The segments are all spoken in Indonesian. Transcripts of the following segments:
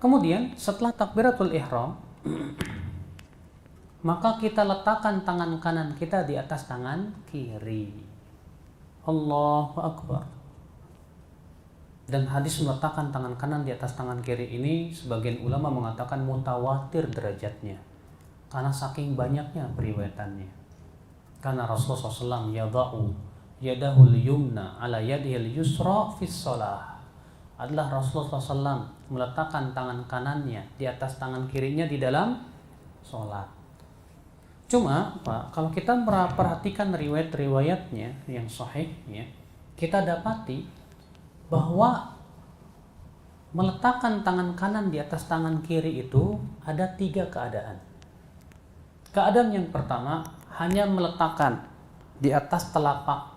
Kemudian setelah takbiratul ihram, maka kita letakkan tangan kanan kita di atas tangan kiri. Allahu Akbar. Dan hadis meletakkan tangan kanan di atas tangan kiri ini sebagian ulama mengatakan mutawatir derajatnya, karena saking banyaknya periwayatannya. Karena Rasulullah SAW yada'u yadahul yumna ala yadihil yusra fis shalah. Adalah Rasulullah SAW meletakkan tangan kanannya di atas tangan kirinya di dalam sholat. Cuma Pak, kalau kita perhatikan riwayat-riwayatnya yang sahih ya, kita dapati bahwa meletakkan tangan kanan di atas tangan kiri itu ada 3 keadaan. Keadaan yang pertama hanya meletakkan di atas telapak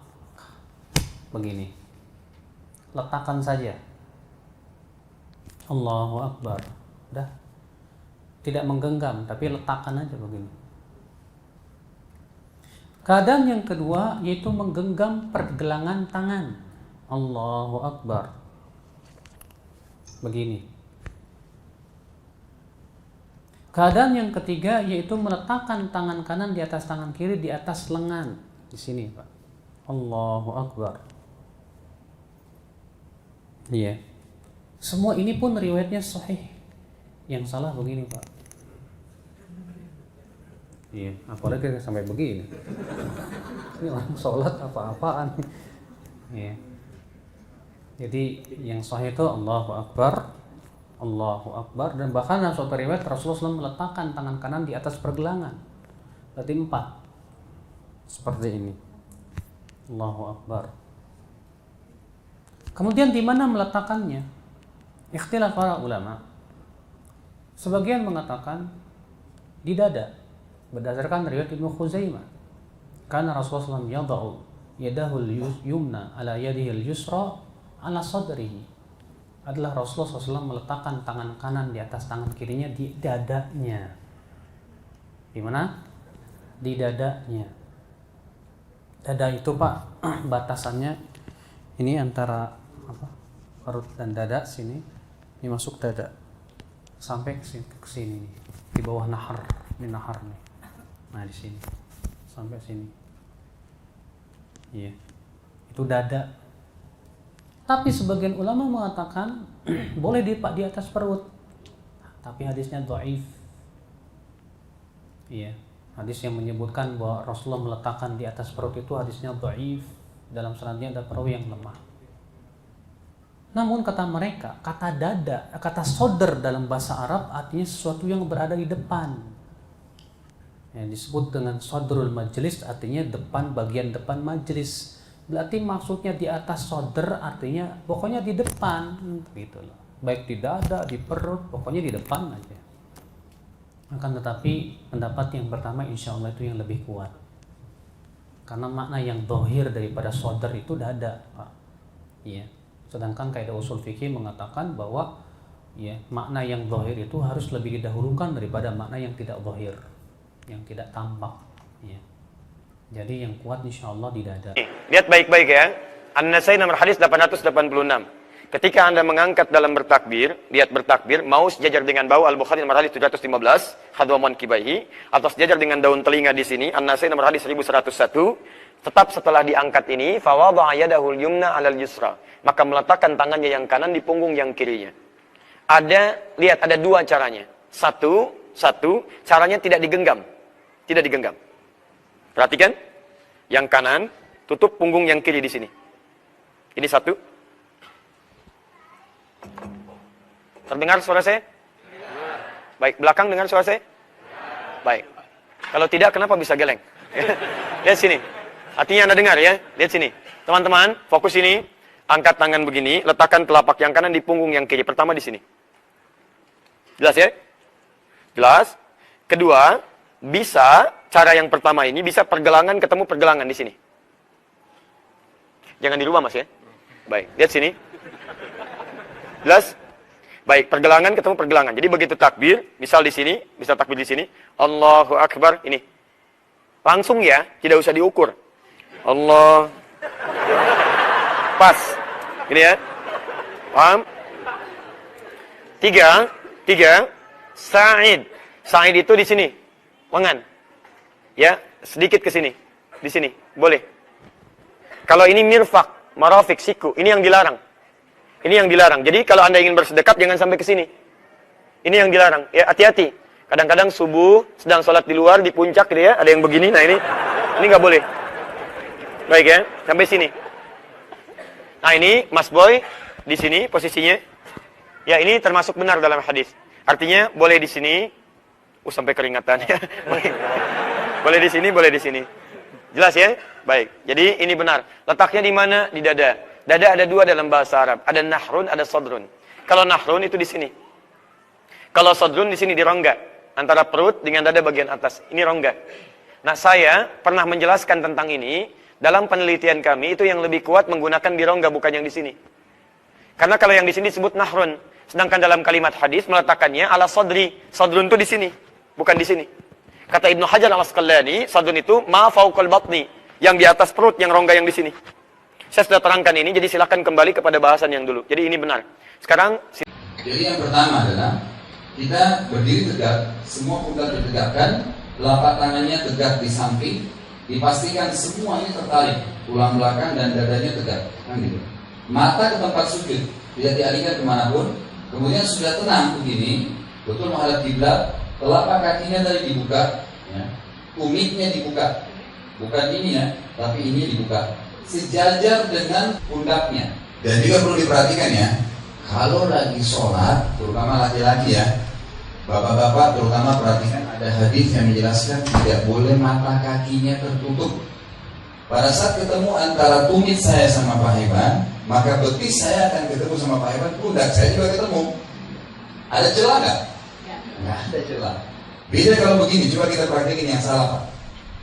begini, letakkan saja. Allahu Akbar, udah, tidak menggenggam tapi letakkan aja begini. Keadaan yang kedua yaitu menggenggam pergelangan tangan. Allahu Akbar, begini. Keadaan yang ketiga yaitu meletakkan tangan kanan di atas tangan kiri di atas lengan, di sini Pak. Allahu Akbar. Iya. Semua ini pun riwayatnya sahih. Yang salah begini Pak. Iya, apalagi sampai begini. Ini orang sholat apa-apaan. Iya. Jadi yang sahih itu Allahu Akbar, Allahu Akbar, dan bahkan dalam suatu riwayat Rasulullah SAW meletakkan tangan kanan di atas pergelangan. Berarti 4. Seperti ini. Allahu Akbar. Kemudian di mana meletakkannya? Ikhtilaf para ulama. Sebagian mengatakan di dada, berdasarkan riwayat Ibnu Khuzaimah. Karena Rasulullah SAW yada'u yadahul yumna ala yadihil yusra ala sadrihi. Adalah Rasulullah SAW meletakkan tangan kanan di atas tangan kirinya di dadanya. Di mana? Di dadanya. Dada itu Pak, batasannya ini antara apa? Perut dan dada sini. Ini masuk dada sampai ke sini nih. Di bawah nahar, ini nahar nih. Nah, di sini sampai sini. Iya. Itu dada. Tapi sebagian ulama mengatakan boleh di atas perut. Tapi hadisnya dhaif. Iya, hadis yang menyebutkan bahwa Rasulullah meletakkan di atas perut itu hadisnya dhaif. Dalam sanadnya ada perawi yang lemah. Namun kata mereka, kata dada, kata sodr dalam bahasa Arab artinya sesuatu yang berada di depan. Yang disebut dengan sodrul majlis artinya depan, bagian depan majlis. Berarti maksudnya di atas sodr artinya pokoknya di depan gitu loh. Baik di dada, di perut, pokoknya di depan aja. Akan tetapi pendapat yang pertama insya Allah itu yang lebih kuat. Karena makna yang zahir daripada sodr itu dada, Pak. Iya. Sedangkan kaidah usul fikih mengatakan bahwa ya, makna yang zahir itu harus lebih didahulukan daripada makna yang tidak zahir, yang tidak tampak. Ya. Jadi yang kuat insya Allah di dada. Lihat baik-baik ya. An-Nasai nomor hadis 886. Ketika Anda mengangkat dalam bertakbir, lihat bertakbir, mau sejajar dengan bau, Al-Bukhari nomor hadis 715, hadwaman kibaihi, atau sejajar dengan daun telinga di sini, An-Nasai nomor hadis 1101, tetap setelah diangkat ini, fawadha'a yadahul yumna 'alal yusra, maka meletakkan tangannya yang kanan di punggung yang kirinya. Lihat ada 2 caranya. Satu, caranya tidak digenggam. Tidak digenggam. Perhatikan, yang kanan tutup punggung yang kiri di sini. Ini 1. Terdengar suara saya? Baik, belakang dengar suara saya? Baik. Kalau tidak, kenapa bisa geleng? Lihat sini. Artinya Anda dengar ya. Lihat sini. Teman-teman, fokus ini. Angkat tangan begini, letakkan telapak yang kanan di punggung yang kiri. Pertama di sini. Jelas ya? Jelas. Kedua, bisa cara yang pertama ini bisa pergelangan ketemu pergelangan di sini. Jangan dirubah Mas ya. Baik, lihat sini. Jelas? Baik, pergelangan ketemu pergelangan. Jadi begitu takbir, misal di sini, bisa takbir di sini, Allahu Akbar, ini. Langsung ya, tidak usah diukur. Allah. Pas. Gini ya. Paham? 3, 3, sa'id. Sa'id itu di sini. Lengan. Ya, sedikit ke sini. Di sini. Boleh. Kalau ini mirfaq, marafik, siku, ini yang dilarang. Ini yang dilarang. Jadi kalau Anda ingin bersedekap jangan sampai ke sini. Ini yang dilarang. Ya, hati-hati. Kadang-kadang subuh sedang sholat di luar di puncak gitu ya, ada yang begini. Nah, ini nggak boleh. Baik ya, sampai sini. Nah, ini Mas Boy di sini posisinya. Ya, ini termasuk benar dalam hadis. Artinya boleh di sini. Sampai keringatan ya. Boleh di sini, boleh di sini. Jelas ya? Baik. Jadi ini benar. Letaknya di mana? Di dada. Dada ada dua dalam bahasa Arab. Ada nahrun, ada sadrun. Kalau nahrun itu di sini. Kalau sadrun di sini di rongga. Antara perut dengan dada bagian atas. Ini rongga. Nah, saya pernah menjelaskan tentang ini. Dalam penelitian kami itu yang lebih kuat menggunakan di rongga bukan yang di sini. Karena kalau yang di sini disebut nahrun. Sedangkan dalam kalimat hadis meletakkannya ala sadri. Sadrun itu di sini, bukan di sini. Kata Ibnu Hajar al-Asqalani, sadrun itu ma fauqal batni, yang di atas perut, yang rongga yang di sini. Saya sudah terangkan ini, jadi silakan kembali kepada bahasan yang dulu. Jadi ini benar. Sekarang jadi yang pertama adalah kita berdiri tegak, semua pundak ditegakkan, telapak tangannya tegak di samping, dipastikan semuanya tertarik, tulang belakang dan dadanya tegak, kan gitu. Mata ke tempat sujud, tidak dialihkan kemanapun. Kemudian sudah tenang begini, betul menghadap kiblat, telapak kakinya tadi dibuka, ya. Tumitnya dibuka, bukan ini ya, tapi ini dibuka, sejajar dengan pundaknya. Dan juga perlu diperhatikan ya, kalau lagi sholat, terutama laki-laki ya, bapak-bapak terutama perhatikan ada hadis yang menjelaskan tidak boleh mata kakinya tertutup. Pada saat ketemu antara tumit saya sama Pak Heban, maka betis saya akan ketemu sama Pak Heban, pundak saya juga ketemu. Ada celah nggak? Nggak ada celah. Beda kalau begini, coba kita praktekin yang salah Pak.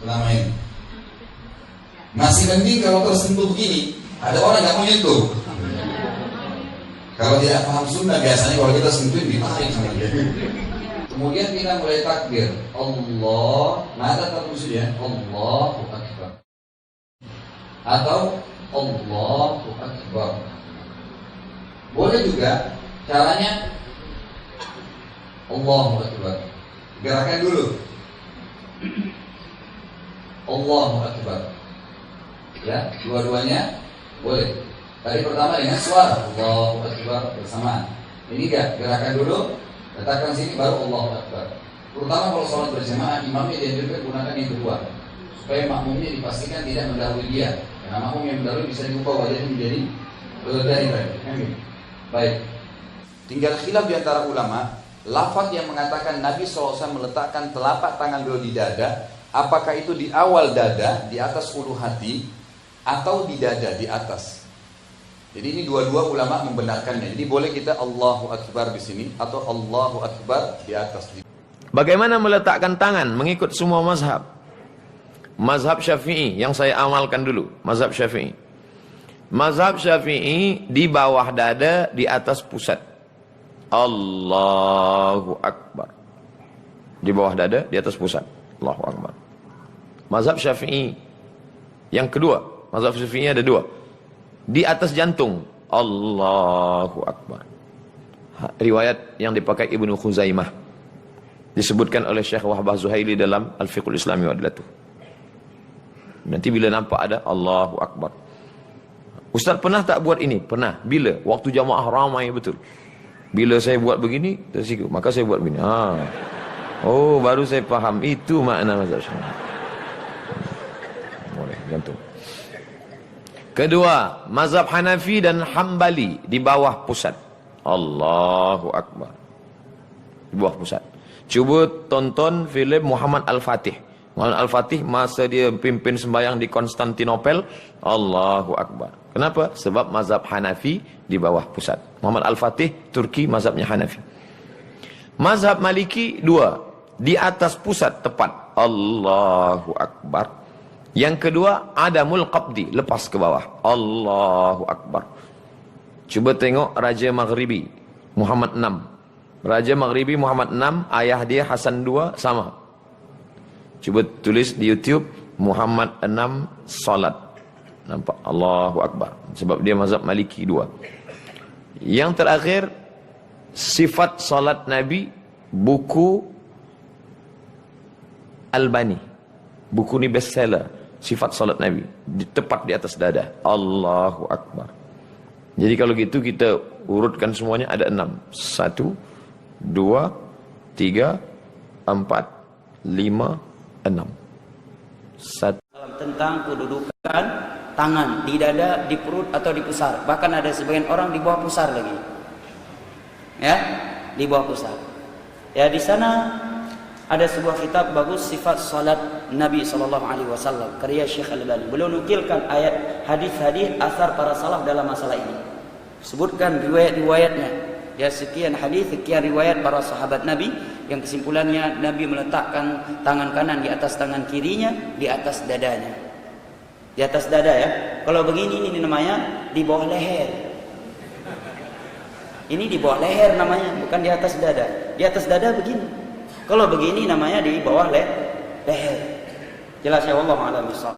Selama ini masih mending kalau tersentuh begini, ada orang nggak mau nyentuh. Kalau tidak paham sunnah biasanya kalau kita sentuhin ditarik sama dia. Kemudian kita mulai takbir, Allah, mata tertutup ya, Allahu Akbar. Atau Allahu Akbar. Boleh juga caranya Allahu Akbar. Gerakan dulu. Allahu Akbar. Ya, dua-duanya boleh. Tadi pertama dengan suara Allahu Akbar bersamaan. Ini enggak, gerakan dulu, letakkan sini baru Allahu Akbar. Terutama kalau sholat berjamaah, imamnya dianjurkan gunakan yang kedua, supaya makmumnya dipastikan tidak mendahului dia. Karena makmum yang mendahului bisa diubah wajahnya menjadi dari tadi. Baik. Tinggal khilaf di antara ulama, lafaz yang mengatakan Nabi SAW meletakkan telapak tangan beliau di dada, apakah itu di awal dada, di atas ulu hati, atau di dada, di atas. Jadi ini dua-dua ulama membenarkannya. Jadi boleh kita Allahu Akbar di sini atau Allahu Akbar di atas. Bagaimana meletakkan tangan mengikut semua mazhab? Mazhab Syafi'i yang saya amalkan dulu, mazhab Syafi'i. Mazhab Syafi'i di bawah dada, di atas pusat. Allahu Akbar. Di bawah dada, di atas pusat. Allahu Akbar. Mazhab Syafi'i yang kedua, mazhab Syafi'i ada dua. Di atas jantung, Allahu Akbar. Riwayat yang dipakai Ibnu Khuzaimah, disebutkan oleh Syekh Wahbah Zuhaili dalam Al-Fiqhul Islami wa Adlatuh. Nanti bila nampak ada Allahu Akbar. Ustaz pernah tak buat ini? Pernah. Bila? Waktu jamaah ramai betul. Bila saya buat begini, tersiku. Maka saya buat begini. Oh, baru saya faham. Itu makna mazhab Syafi'i. Boleh, jantung. Kedua, mazhab Hanafi dan Hambali di bawah pusat. Allahu Akbar. Di bawah pusat. Cuba tonton filem Muhammad Al-Fatih. Muhammad Al-Fatih masa dia pimpin sembahyang di Konstantinopel. Allahu Akbar. Kenapa? Sebab mazhab Hanafi di bawah pusat. Muhammad Al-Fatih, Turki, mazhabnya Hanafi. Mazhab Maliki dua. Di atas pusat tepat. Allahu Akbar. Yang kedua, adamul qabdi, lepas ke bawah. Allahu Akbar. Cuba tengok Raja Maghribi Muhammad VI. Raja Maghribi Muhammad VI, ayah dia Hasan II sama. Cuba tulis di YouTube Muhammad VI salat. Nampak? Allahu Akbar. Sebab dia mazhab Maliki 2. Yang terakhir, Sifat salat Nabi, buku Albani. Buku ini bestseller. Sifat salat Nabi. Tepat di atas dada. Allahu Akbar. Jadi kalau gitu kita urutkan semuanya ada 6. 1, 2, 3, 4, 5, 6. Tentang kedudukan tangan di dada, di perut atau di pusar. Bahkan ada sebagian orang di bawah pusar lagi. Ya, di bawah pusar. Ya, di sana ada sebuah kitab bagus sifat salat Nabi SAW karya Syekh Al-Albani. Beliau nukilkan ayat hadis-hadis asar para salaf dalam masalah ini. Sebutkan riwayat-riwayatnya. Ya, sekian hadis, sekian riwayat para sahabat Nabi yang kesimpulannya Nabi meletakkan tangan kanan di atas tangan kirinya, di atas dadanya. Di atas dada ya. Kalau begini ini namanya di bawah leher. Ini di bawah leher namanya, bukan di atas dada. Di atas dada begini. Kalau begini namanya di bawah leher. Jelas ya, wallahu a'lam bishawab.